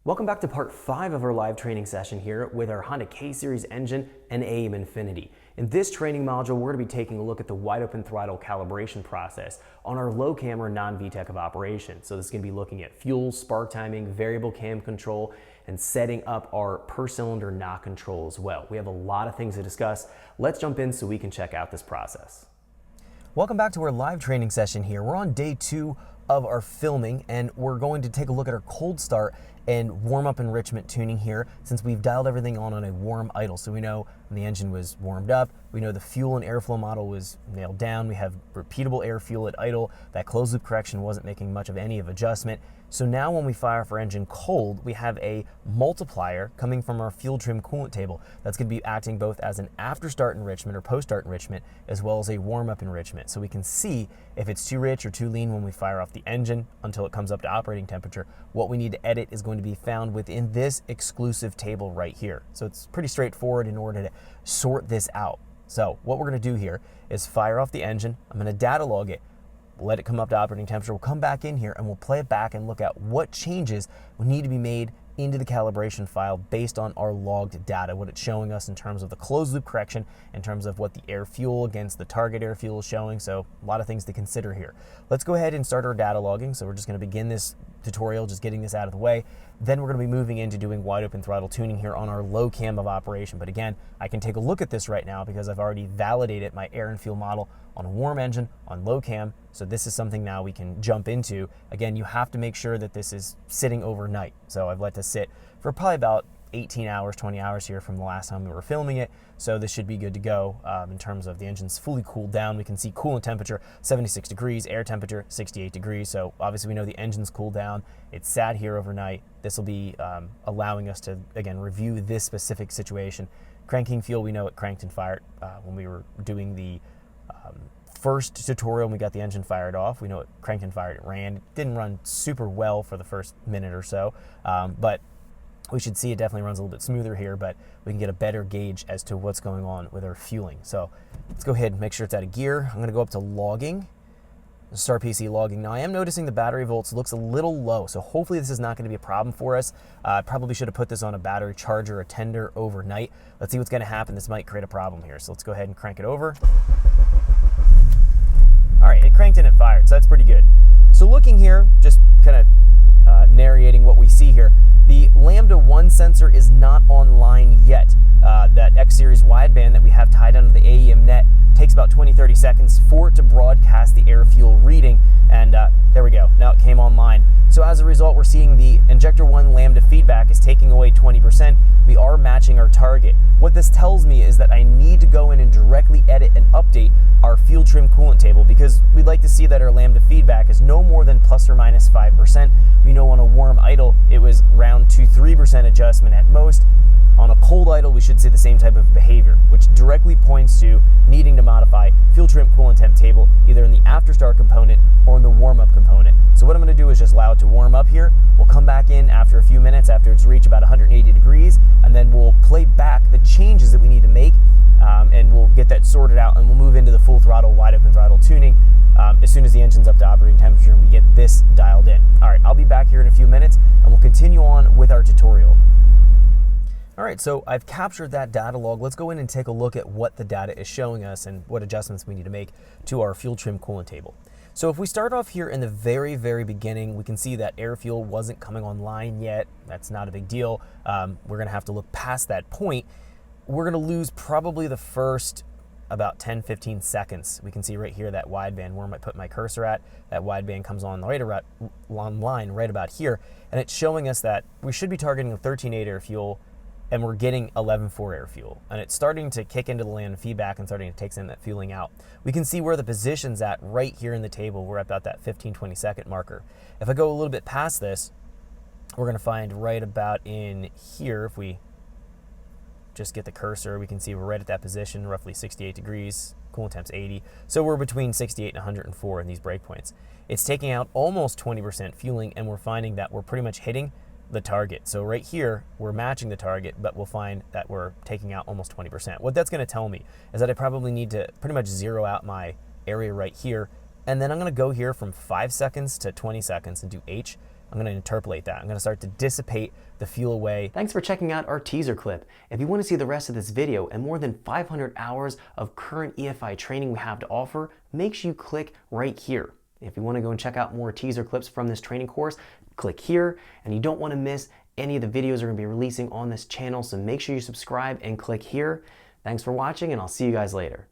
Welcome back to part 5 of our live training session here with our Honda K-Series engine and AEM Infinity. In this training module, we're going to be taking a look at the wide open throttle calibration process on our low cam or non-vtec of operation. So this is going to be looking at fuel, spark timing, variable cam control, and setting up our per cylinder knock control as well. We have a lot of things to discuss. Let's jump in so we can check out this process. Welcome back to our live training session here. We're on day 2 of our filming, and we're going to take a look at our cold start and warm-up enrichment tuning here, since we've dialed everything on a warm idle. So we know when the engine was warmed up, we know the fuel and airflow model was nailed down, we have repeatable air fuel at idle, that closed loop correction wasn't making much of any of adjustment. So now when we fire off our engine cold, we have a multiplier coming from our fuel trim coolant table that's going to be acting both as an after start enrichment or post start enrichment, as well as a warm-up enrichment. So we can see if it's too rich or too lean when we fire off the engine until it comes up to operating temperature. What we need to edit is going to be found within this exclusive table right here. So it's pretty straightforward in order to sort this out. So what we're going to do here is fire off the engine. I'm going to data log it. We'll let it come up to operating temperature. We'll come back in here and we'll play it back and look at what changes will need to be made into the calibration file based on our logged data, what it's showing us in terms of the closed loop correction, in terms of what the air fuel against the target air fuel is showing. So a lot of things to consider here. Let's go ahead and start our data logging. So we're just going to begin this tutorial, just getting this out of the way. Then we're going to be moving into doing wide open throttle tuning here on our low cam of operation. But again, I can take a look at this right now because I've already validated my air and fuel model on a warm engine on low cam. So this is something now we can jump into. Again, you have to make sure that this is sitting overnight. So I've let this sit for probably about 18 hours, 20 hours here from the last time we were filming it. So this should be good to go in terms of the engine's fully cooled down. We can see coolant temperature 76 degrees, air temperature 68 degrees. So obviously we know the engine's cooled down. It's sat here overnight. This will be allowing us to, again, review this specific situation. Cranking fuel, we know it cranked and fired when we were doing the first tutorial when we got the engine fired off. We know it cranked and fired, it ran. It didn't run super well for the first minute or so, but we should see it definitely runs a little bit smoother here, but we can get a better gauge as to what's going on with our fueling. So let's go ahead and make sure it's out of gear. I'm gonna go up to logging, start PC logging. Now I am noticing the battery volts looks a little low, so hopefully this is not gonna be a problem for us. I probably should have put this on a battery charger or tender overnight. Let's see what's gonna happen. This might create a problem here. So let's go ahead and crank it over. All right, it cranked and it fired, so that's pretty good. So looking here, just kind of narrating what we see here, the Lambda 1 sensor is not online yet. That X-Series wideband that we have tied under the AEM net takes about 20-30 seconds for it to broadcast the air fuel reading, and there we go, now it came online. So as a result, we're seeing the injector 1 Lambda feedback is taking away 20%. We are matching our target. What this tells me is that I need to go in and directly edit and update our fuel trim coolant table, because we'd like to see that our Lambda feedback is no more than plus or minus 5%. We know on a warm idle, it was around 2-3% adjustment at most. On a cold idle, we should see the same type of behavior, which directly points to needing to modify fuel trim coolant temp table, either in the after start component or in the warm-up component. So what I'm going to do is just allow it to warm up here. We'll come back in after a few minutes, after it's reached about 180 degrees, and then we'll play back the changes that we need to make, and we'll get that sorted out, and we'll move into the full throttle, wide open throttle tuning as soon as the engine's up to operating temperature and we get this dialed in. All right, I'll be back here in a few minutes, and we'll continue on with our tutorial. All right, so I've captured that data log. Let's go in and take a look at what the data is showing us and what adjustments we need to make to our fuel trim coolant table. So if we start off here in the very, very beginning, we can see that air fuel wasn't coming online yet. That's not a big deal. We're gonna have to look past that point. We're gonna lose probably the first about 10-15 seconds. We can see right here that wideband, where I might put my cursor at, that wideband comes on online right about here, and it's showing us that we should be targeting a 13.8 air fuel, and we're getting 11.4 air fuel. And it's starting to kick into the Lambda feedback and starting to take some of that fueling out. We can see where the position's at right here in the table. We're at about that 15-20 second marker. If I go a little bit past this, we're gonna find right about in here, if we just get the cursor, we can see we're right at that position, roughly 68 degrees, coolant temp's 80. So we're between 68 and 104 in these breakpoints. It's taking out almost 20% fueling, and we're finding that we're pretty much hitting the target. So right here, we're matching the target, but we'll find that we're taking out almost 20%. What that's gonna tell me is that I probably need to pretty much zero out my area right here And then I'm going to go here from 5 seconds to 20 seconds and do H. I'm going to interpolate that. I'm going to start to dissipate the fuel away. Thanks for checking out our teaser clip. If you want to see the rest of this video and more than 500 hours of current EFI training we have to offer, make sure you click right here. If you want to go and check out more teaser clips from this training course, click here. And you don't want to miss any of the videos we're going to be releasing on this channel, so make sure you subscribe and click here. Thanks for watching, and I'll see you guys later.